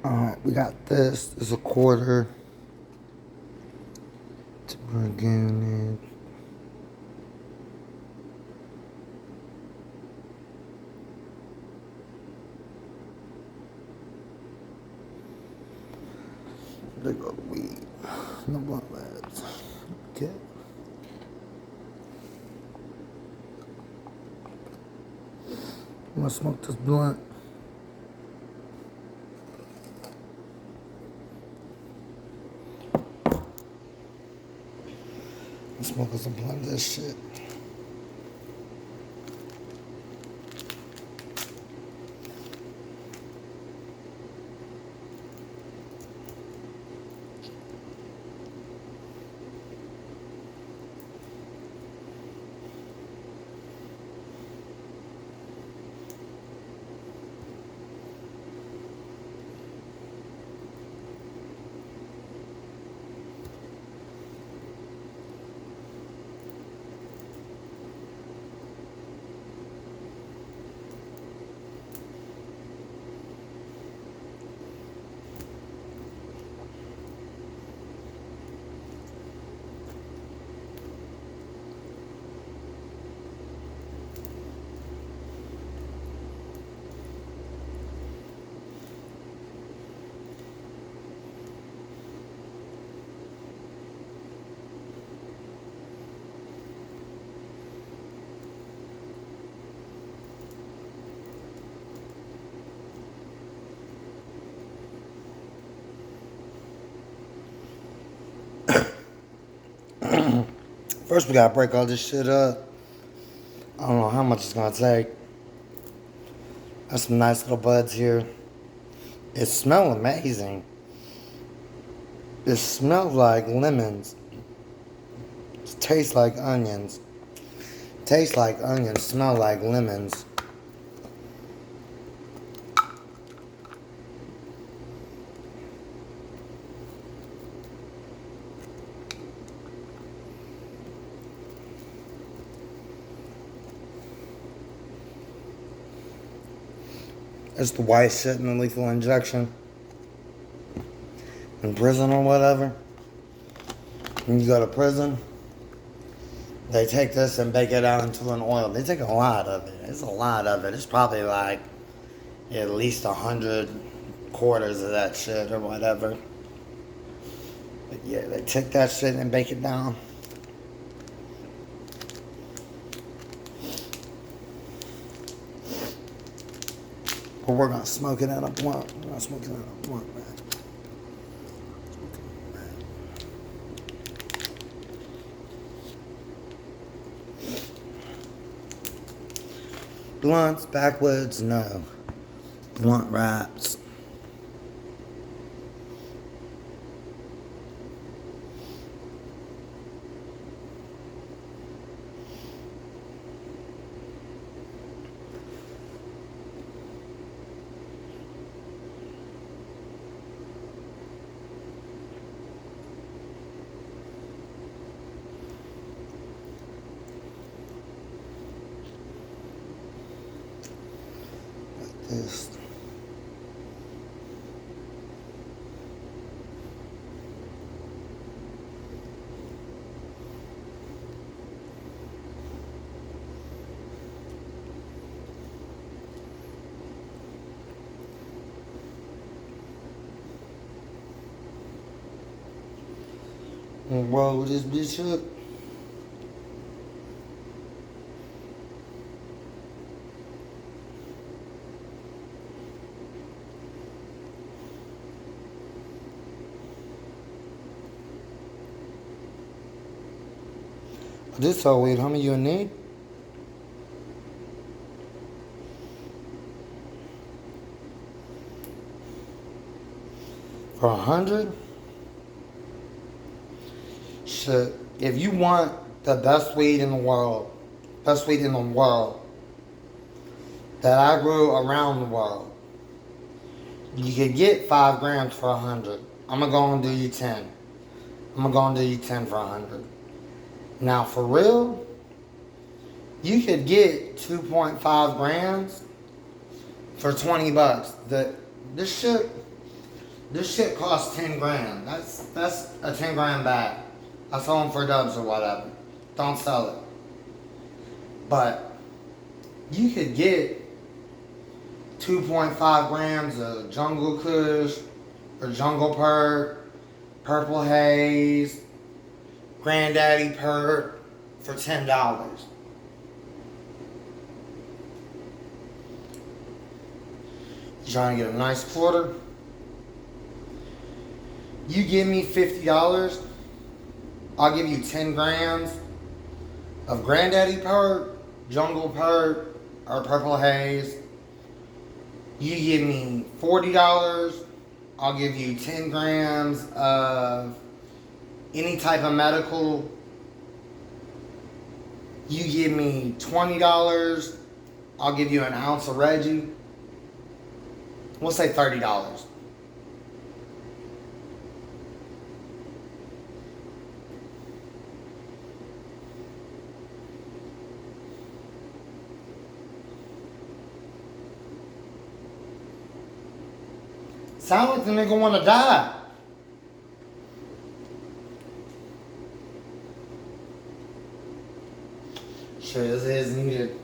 Alright, we got this. This is a quarter. To bring in. There go the weed. No blunt wraps. Okay. I'm gonna smoke this blunt. I'm smoking some blunt of this shit. First, we gotta break all this shit up. I don't know how much it's gonna take. Got some nice little buds here. It smells amazing. It smells like lemons. It tastes like onions. Tastes like onions, smell like lemons. It's the white shit in the lethal injection. In prison or whatever. When you go to prison, they take this and bake it out into an oil. They take a lot of it. It's a lot of it. It's probably like at least 100 quarters of that shit or whatever. But yeah, they take that shit and bake it down. But we're gonna smoke it out a blunt. We're gonna smoke it out a blunt, man. Blunts, backwoods, no. Blunt wraps. Like this. And roll this bitch up. This all weed, how many you need? For 100? Shit, if you want the best weed in the world, best weed in the world, that I grew around the world, you could get 5 grams for 100. I'm gonna go and do you 10. I'm gonna go and do you 10 for 100. Now, for real, you could get 2.5 grams for 20 bucks. This shit, This shit costs 10 grand. That's a 10 grand bag. I sell them for dubs or whatever. Don't sell it. But you could get 2.5 grams of Jungle Kush or Jungle Perk, Purple Haze, Granddaddy Perk for $10. You trying to get a nice quarter? You give me $50, I'll give you 10 grams of Granddaddy Perk, Jungle Perk, or Purple Haze. You give me $40, I'll give you 10 grams of any type of medical. You give me $20, I'll give you an ounce of Reggie. We'll say $30. Sound like the nigga wanna die. Shit, this is needed.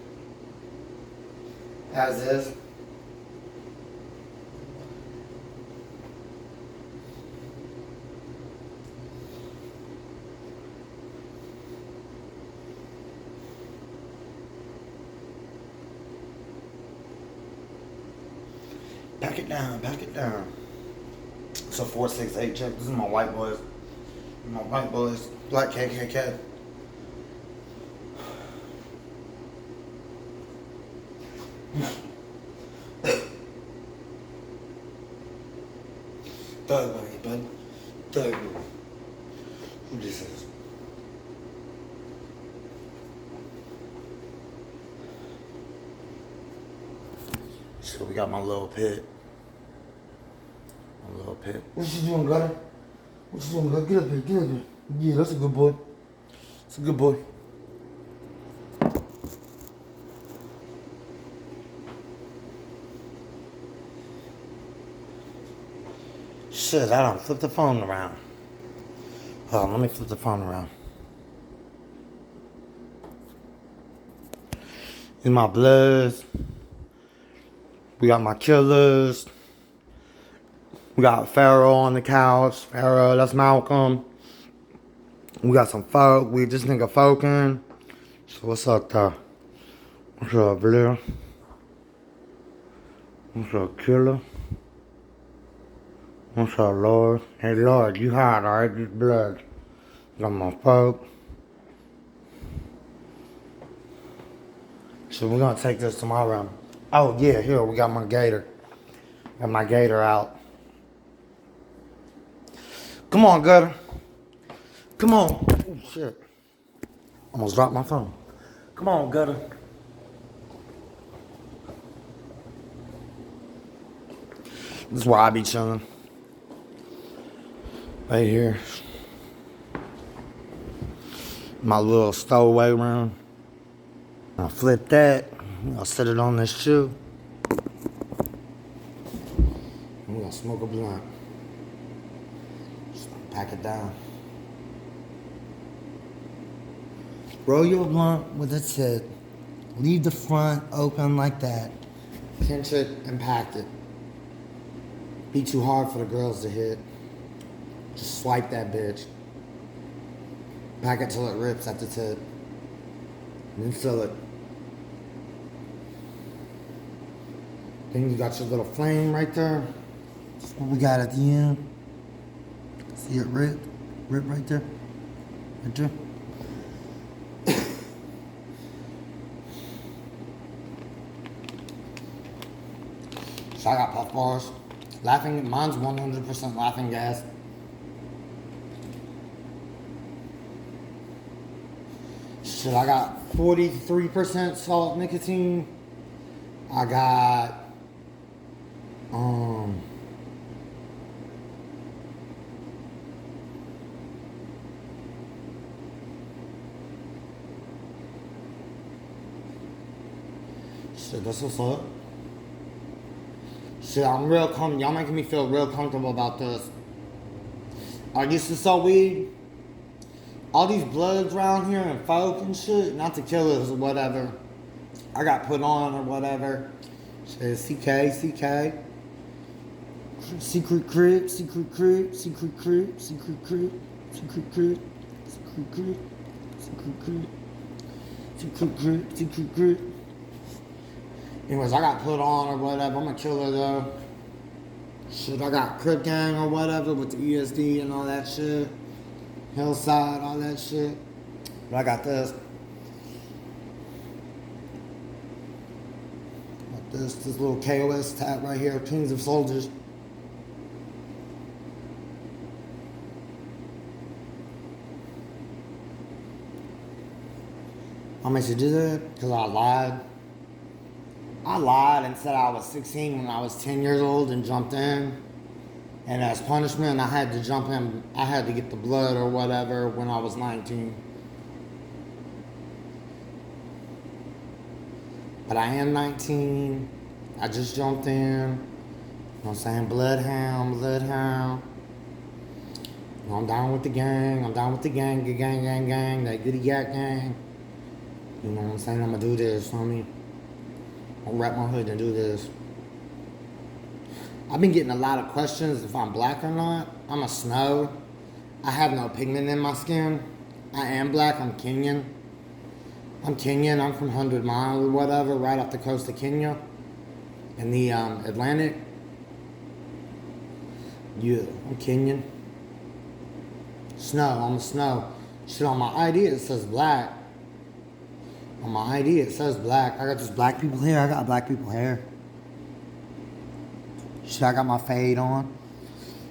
As is. Pack it down, pack it down. It's a 468 check. This is my white boys. My white boys. Black KKK. Thug money, bud. Thug money. Who this is? So we got my little pit. My little pit. What you doing, Gutter? What you doing, Gutter? Get up here, get up here. Yeah, that's a good boy. That's a good boy. Shit, I don't flip the phone around. Hold on, let me flip the phone around. These my bloods. We got my killers. We got Pharaoh on the couch. Pharaoh, that's Malcolm. We got some folk. We this nigga folking. So what's up, though? What's up, Blair? What's up, killer? What's up, Lord? Hey, Lord, you hot, alright? This blood. Got my folk. So we're gonna take this tomorrow. Oh, yeah, here, we got my gator. Got my gator out. Come on, Gutter. Come on. Oh, shit. Almost dropped my phone. Come on, Gutter. This is where I be chilling. Right here. My little stowaway room. I'll flip that. I'll set it on this shoe. And we're gonna smoke a blunt. Just pack it down. Roll your blunt with a tip. Leave the front open like that. Pinch it and pack it. Be too hard for the girls to hit. Just swipe that bitch. Pack it till it rips at the tip. And then fill it. Then you got your little flame right there. That's what we got at the end. See it rip? Rip right there? Right there? So I got puff bars. Laughing, mine's 100% laughing gas. Shit, I got 43% salt nicotine. I got shit, that's what's up. Shit, I'm real comfortable. Y'all making me feel real comfortable about this. I used to sell weed. All these bloods around here and folk and shit, not the killers or whatever. I got put on or whatever. Shit, CK, CK. Secret crib, secret crib, secret crib, secret crib, secret crib, secret crib, secret crib, secret crib, secret crib. Anyways, I got put on or whatever. I'm a killer though. Shit, I got Crip Gang or whatever with the ESD and all that shit. Hillside, all that shit. But I got this. Got this little KOS tab right here, Kings of Soldiers. How much you do that? Because I lied. I lied and said I was 16 when I was 10 years old and jumped in. And as punishment, I had to jump in. I had to get the blood or whatever when I was 19. But I am 19. I just jumped in. You know what I'm saying? Bloodhound, bloodhound. You know, I'm down with the gang. I'm down with the gang, that goody yak gang. You know what I'm saying? I'm gonna do this, homie. I'll wrap my hood and do this. I've been getting a lot of questions if I'm black or not. I'm a snow. I have no pigment in my skin. I am black. I'm Kenyan. I'm from 100 Mile or whatever, right off the coast of Kenya. In the Atlantic. Yeah, I'm Kenyan. Snow. I'm a snow. Shit, on my ID it says black. On my ID it says black. I got just black people hair. I got black people hair. Shit, I got my fade on.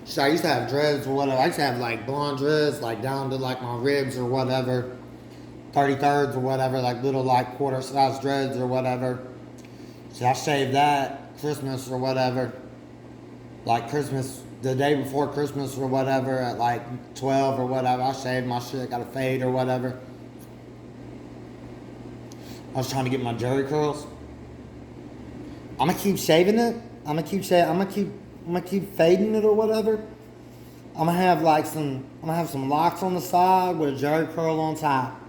Shit, I used to have dreads or whatever. I used to have like blonde dreads, like down to like my ribs or whatever. 33rds or whatever, like little like quarter size dreads or whatever. Shit, I shaved that Christmas or whatever. Like Christmas, the day before Christmas or whatever at like 12 or whatever. I shaved my shit, got a fade or whatever. I was trying to get my jerry curls. I'm gonna keep shaving it. I'm gonna keep fading it or whatever. I'm gonna have some locks on the side with a jerry curl on top.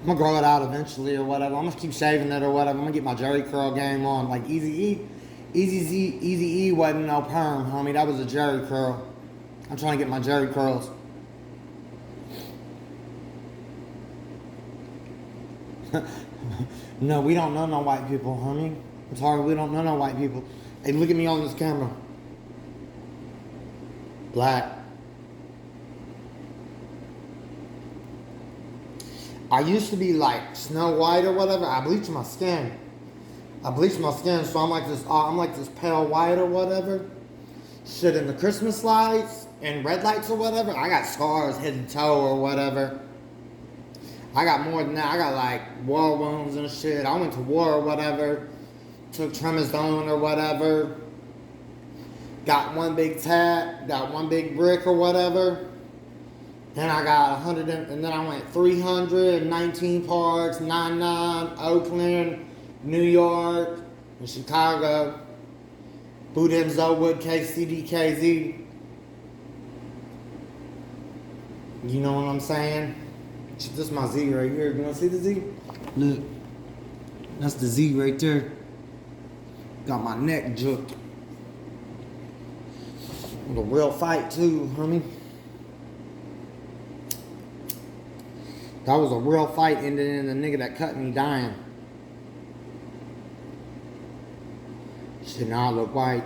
I'm gonna grow it out eventually or whatever. I'm gonna keep shaving it or whatever. I'm gonna get my jerry curl game on. Like Easy E wasn't no perm, homie. That was a jerry curl. I'm trying to get my jerry curls. No, we don't know no white people, homie. I'm sorry, we don't know no white people. Hey, look at me on this camera. Black. I used to be like Snow White or whatever. I bleached my skin. So I'm like this pale white or whatever. Shit, in the Christmas lights and red lights or whatever, I got scars head to toe or whatever. I got more than that. I got like war wounds and shit. I went to war or whatever. Took Tremazone or whatever. Got one big tat. Got one big brick or whatever. Then I got 100, and then I went 300, 19 parks, 99, Oakland, New York, and Chicago. Boudin, Zowood, KCD, You know what I'm saying? This is my Z right here. You want to see the Z? Look. That's the Z right there. Got my neck juked. It was a real fight too, homie. That was a real fight, ended in the nigga that cut me dying. Shit, now I look white.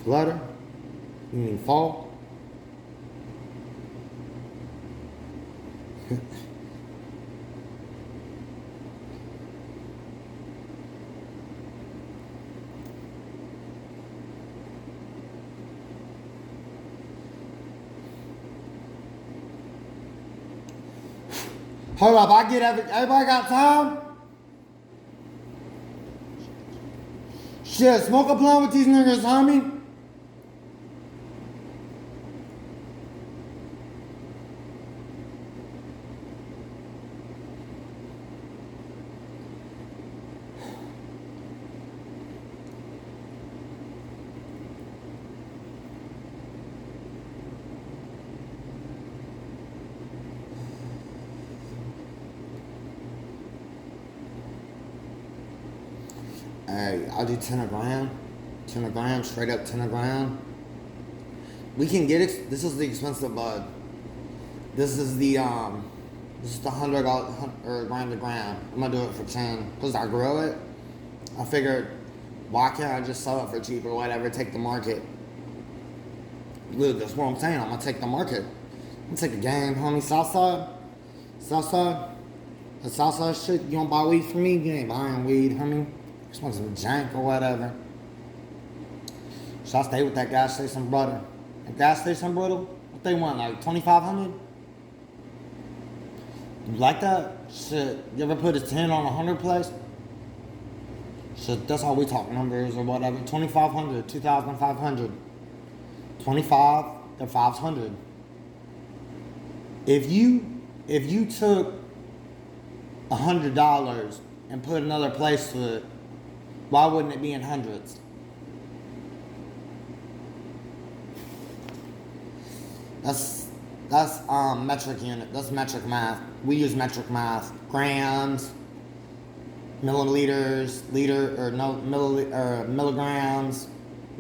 Flutter? You mean fall? Hold up, everybody got time? Shit, smoke a blunt with these niggas, homie. Hey, I'll do 10 a gram. 10 a gram, straight up 10 a gram. We can get it. This is the expensive bud. This is the $100 or gram to gram. I'm gonna do it for 10 because I grow it. I figured, why can't I just sell it for cheap or whatever? Take the market. Look, that's what I'm saying. I'm gonna take the market. I'm gonna take a game, homie. Southside, the Southside shit. You don't buy weed from me. You ain't buying weed, homie. Just want some jank or whatever. So I stay with that gas station brother. That gas station brother, what they want, like 2,500? You like that? Shit, you ever put a 10 on a 100 place? Shit, that's how we talk numbers or whatever. 2,500, 2,500. 25 to 500. If you took $100 and put another place to it, why wouldn't it be in hundreds? That's metric unit. That's metric math. We use metric math. Grams, milliliters, milligrams,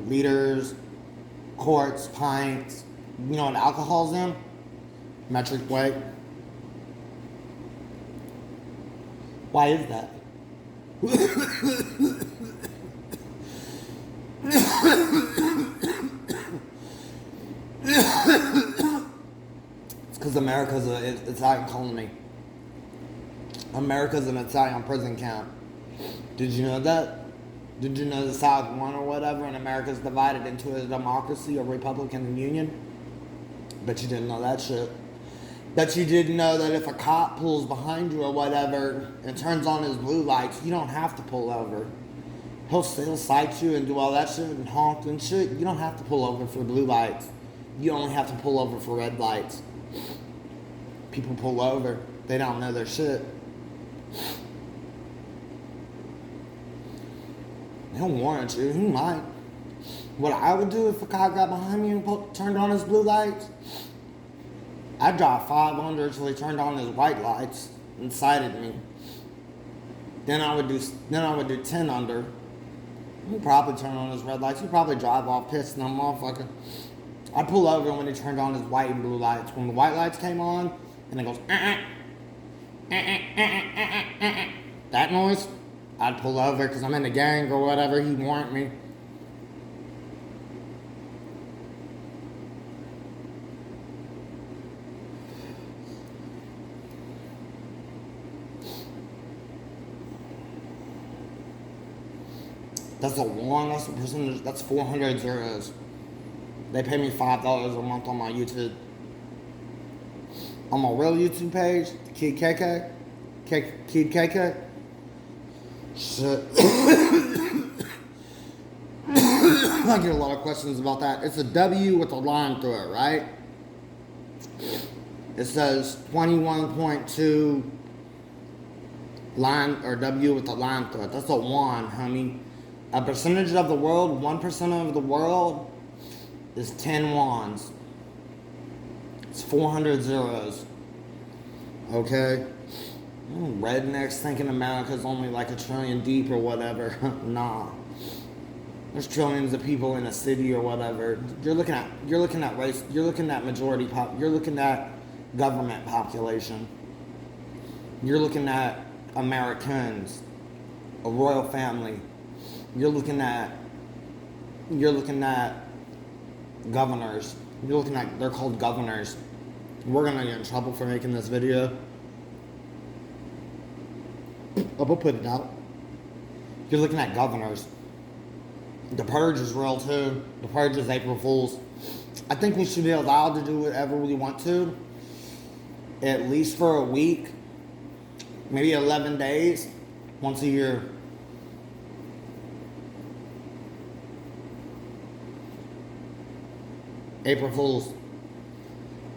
liters, quarts, pints. You know what alcohol's in? Metric weight. Why is that? It's because America's an Italian colony. America's an Italian prison camp. Did you know that? Did you know the South won or whatever, and America's divided into a democracy, a Republican Union? Bet you didn't know that shit. Bet you didn't know that if a cop pulls behind you or whatever and turns on his blue lights, you don't have to pull over. He'll still sight you and do all that shit and honk and shit. You don't have to pull over for blue lights. You only have to pull over for red lights. People pull over. They don't know their shit. He'll warrant you. He might. What I would do if a cop got behind me and turned on his blue lights, I'd drive 500 until he turned on his white lights and sighted me. Then I would do 10 under. He'd probably turn on his red lights. He'd probably drive off pissed in that motherfucker. I'd pull over when he turned on his white and blue lights. When the white lights came on and it goes that noise, I'd pull over because I'm in the gang or whatever. He'd warrant me. That's a one, that's a percentage, that's 400 zeros. They pay me $5 a month on my YouTube. On my real YouTube page, Kid KK. Kid KK. Shit. I get a lot of questions about that. It's a W with a line through it, right? It says 21.2 line, or W with a line through it. That's a one, homie. A percentage of the world, 1% of the world is 10 wands. It's 400 zeros. Okay? Rednecks thinking America's only like a trillion deep or whatever. Nah. There's trillions of people in a city or whatever. You're looking at race, you're looking at majority you're looking at government population. You're looking at Americans, a royal family. You're looking at governors. They're called governors. We're gonna get in trouble for making this video. I'll put it out. You're looking at governors. The purge is real too. The purge is April Fool's. I think we should be allowed to do whatever we want to, at least for a week, maybe 11 days, once a year. April Fool's.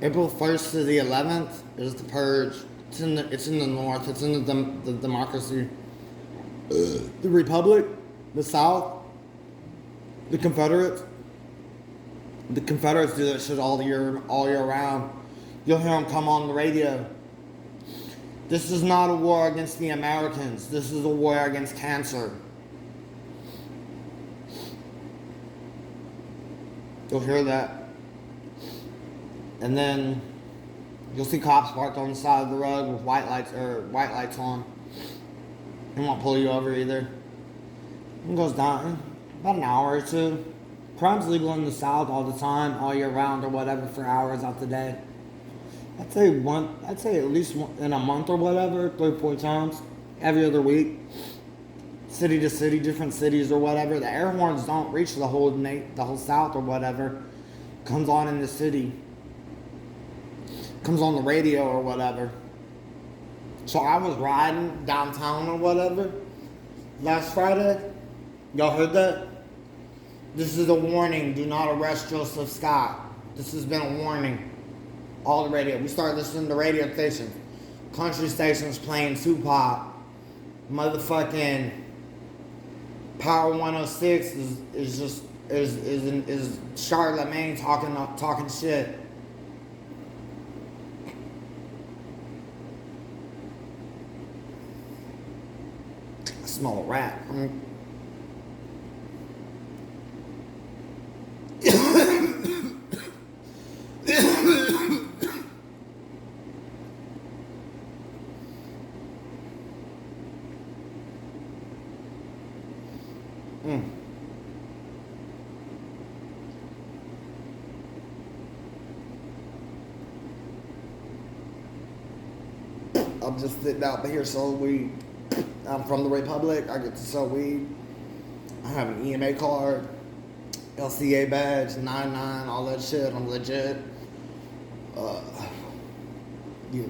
April 1st to the 11th is the purge. It's in the north. It's in the democracy. The Republic, the South, the Confederates. The Confederates do that shit all year round. You'll hear them come on the radio. This is not a war against the Americans. This is a war against cancer. You'll hear that. And then you'll see cops parked on the side of the road with white lights on. They won't pull you over either. It goes down about an hour or two. Crime's legal in the South all the time, all year round or whatever, for hours out the day. I'd say at least in a month or whatever, 3 or 4 times, every other week. City to city, different cities or whatever. The air horns don't reach the whole South or whatever. Comes on in the city. Comes on the radio or whatever. So I was riding downtown or whatever last Friday. Y'all heard that? This is a warning. Do not arrest Joseph Scott. This has been a warning. All the radio. We started listening to radio stations. Country stations playing Tupac. Motherfucking Power 106 is Charlotte Maine talking shit. I smell a rat. I'm just sitting out here selling weed. I'm from the Republic. I get to sell weed. I have an EMA card, LCA badge, 99, all that shit. I'm legit. Yeah.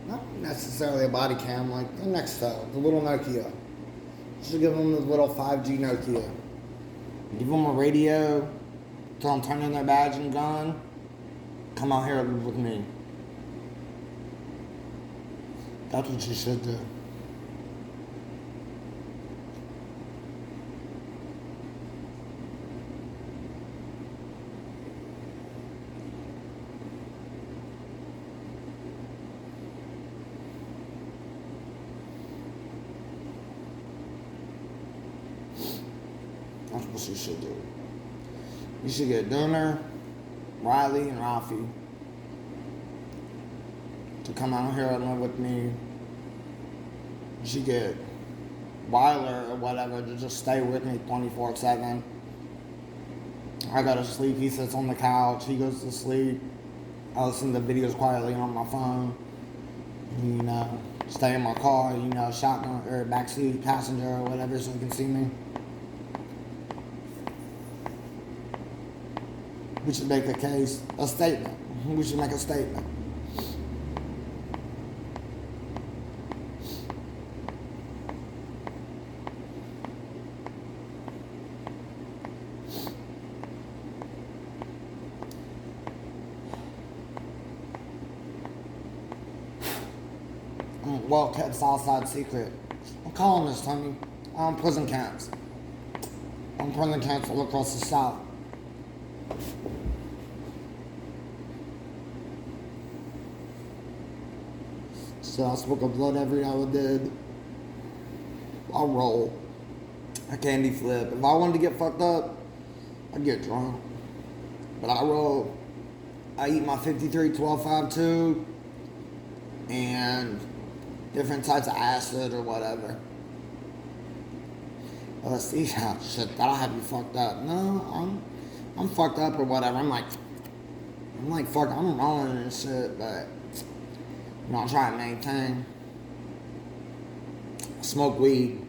Not necessarily a body cam, like the Nextel, the little Nokia. Should give them the little 5G Nokia. Give them a radio, tell them turn in their badge and gun. Come out here and live with me. That's what you should do. That's what you should do. You should get Dooner, Riley, and Ralphie to come out here and live with me. You should get Weiler or whatever to just stay with me 24/7. I go to sleep, he sits on the couch, he goes to sleep. I listen to videos quietly on my phone. You know, stay in my car, you know, shotgun or backseat passenger or whatever so he can see me. We should make a statement. We should make a statement. Well kept Southside secret. I'm calling this, Tony. On prison camps. On prison camps all across the South. So I smoke a blood every now and then. I roll. I candy flip. If I wanted to get fucked up, I'd get drunk. But I roll. I eat my 53 12-5-2 and different types of acid or whatever. Let's see how shit that'll have you fucked up. No, I'm fucked up or whatever. I'm like fuck, I'm rolling and shit, but you know, I try to maintain. I smoke weed.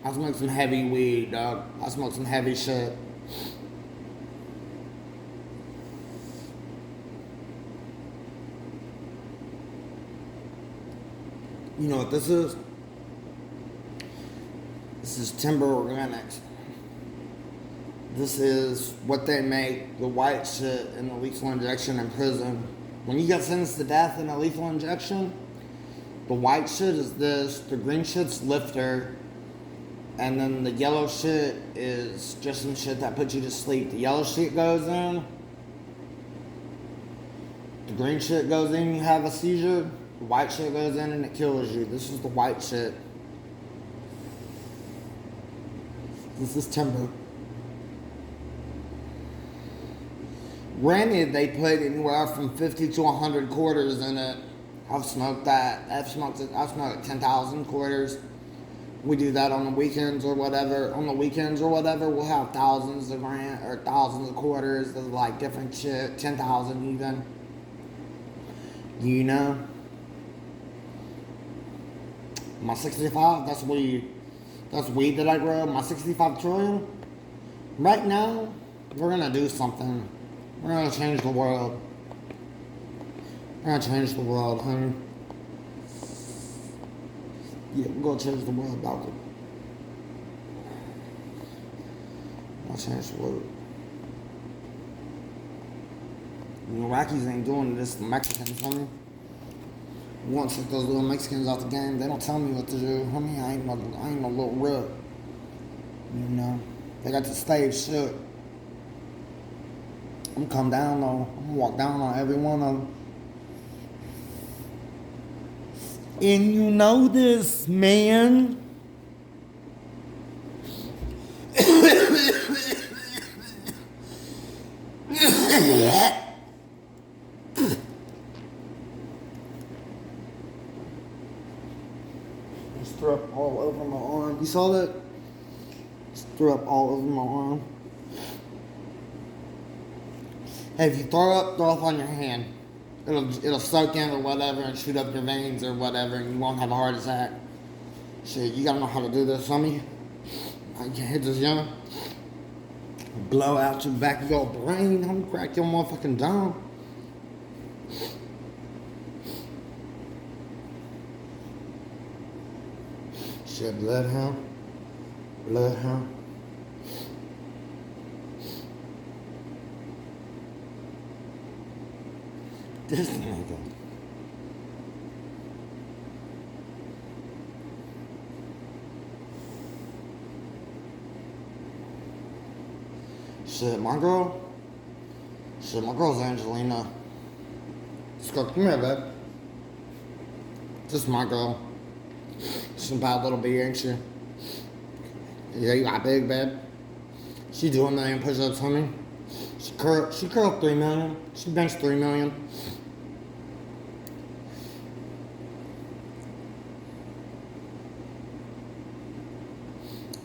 I smoke some heavy weed, dog. I smoke some heavy shit. You know what this is? This is Timber Organics. This is what they make the white shit in the lethal injection in prison. When you get sentenced to death in a lethal injection, the white shit is this, the green shit's lifter, and then the yellow shit is just some shit that puts you to sleep. The yellow shit goes in, the green shit goes in, you have a seizure, the white shit goes in and it kills you. This is the white shit. This is Timber. Granted, they put anywhere from 50 to 100 quarters in it. I've smoked that. I've smoked 10,000 quarters. We do that on the weekends or whatever. On the weekends or whatever, we'll have thousands of grand or thousands of quarters of like different shit. 10,000 even. You know? My 65, that's weed. That's weed that I grow. My 65 trillion. Right now, we're gonna do something. We're gonna change the world. We're gonna change the world, honey. Yeah, we're gonna change the world, dog. We're gonna change the world. The Iraqis ain't doing this, the Mexicans, honey. We want to take those little Mexicans out the game. They don't tell me what to do, honey. I ain't no little rip. You know, they got the slave shit. I'm gonna come down though. I'm gonna walk down on every one of them. And you know this, man. Just threw up all over my arm. You saw that? Just threw up all over my arm. Hey, if you throw up on your hand. It'll soak in or whatever and shoot up your veins or whatever and you won't have a heart attack. Shit, you gotta know how to do this, homie. I can hit this young. Blow out your back of your brain, homie. Crack your motherfucking dome. Shit, bloodhound. Bloodhound. This nigga. Shit, my girl's Angelina. Let's go, come here, babe. This is my girl. She's a bad little bee, ain't she? Yeah, you got big, babe. She do 1 million push-ups, homie. She curled 3 million. She benched 3 million.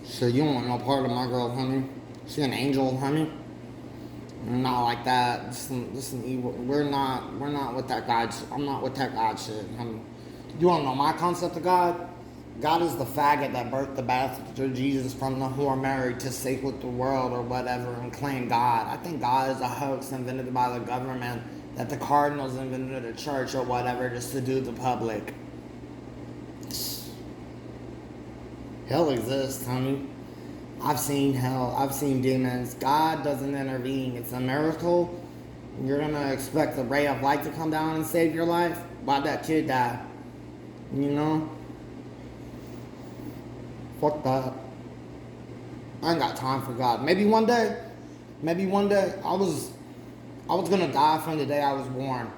Shit, you don't want no part of my girl, honey. She an angel, honey. Not like that. This is an evil. We're not with that God. I'm not with that God shit, honey. You wanna know my concept of God? God is the faggot that birthed the bastard Jesus from the whore Mary to seek with the world or whatever and claim God. I think God is a hoax invented by the government that the Cardinals invented a church or whatever just to do the public. Hell exists, honey. I've seen hell. I've seen demons. God doesn't intervene. It's a miracle. You're gonna expect a ray of light to come down and save your life? Why'd that kid die? You know? Fuck that. I ain't got time for God. Maybe one day. I was gonna die from the day I was born.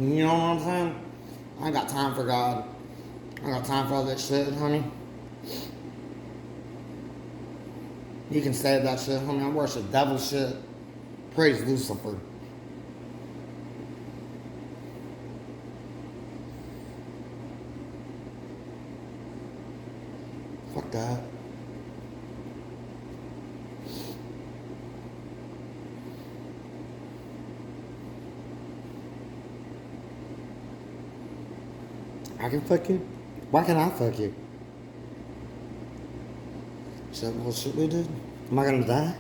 You know what I'm saying? I ain't got time for God. I ain't got time for all that shit, honey. You can say that shit, homie. I worship devil shit. Praise Lucifer. Fuck that. I can fuck you? Why can't I fuck you? Is that bullshit we did? Am I gonna die?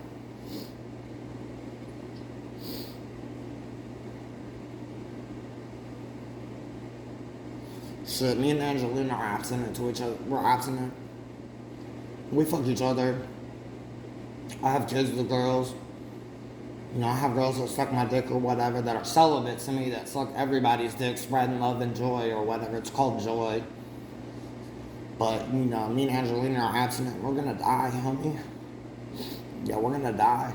Shit, me and Angelina are abstinent to each other. We're abstinent. We fuck each other. I have kids with girls. You know, I have girls that suck my dick or whatever that are celibate to me that suck everybody's dick, spreading love and joy or whatever. It's called joy. But, you know, me and Angelina are abstinent. We're gonna die, homie. Yeah, we're gonna die.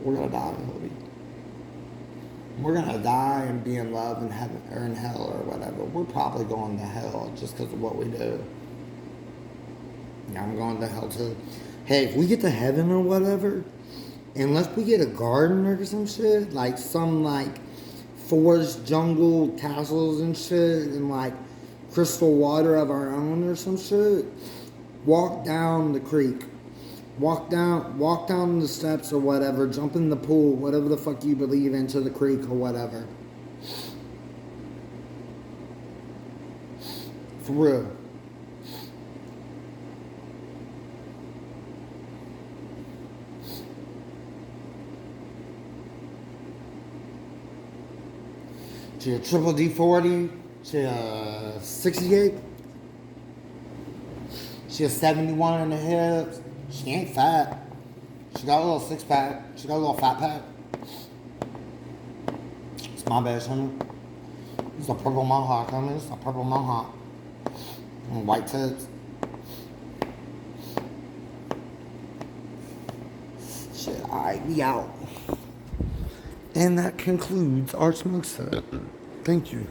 We're gonna die, homie. We're gonna die and be in love in heaven or in hell or whatever. We're probably going to hell just because of what we do. Yeah, I'm going to hell too. Hey, if we get to heaven or whatever, unless we get a garden or some shit, like some like forest jungle castles and shit, and like crystal water of our own or some shit, walk down the creek. Walk down the steps or whatever, jump in the pool, whatever the fuck you believe into the creek or whatever. For real. She a triple D40. She a 68. She a 71 in the hips. She ain't fat. She got a little six pack. She got a little fat pack. It's my bad, honey. It's a purple mohawk, homie. It's a purple mohawk. And white tips. Shit, alright, we out. And that concludes our smoke set. Thank you.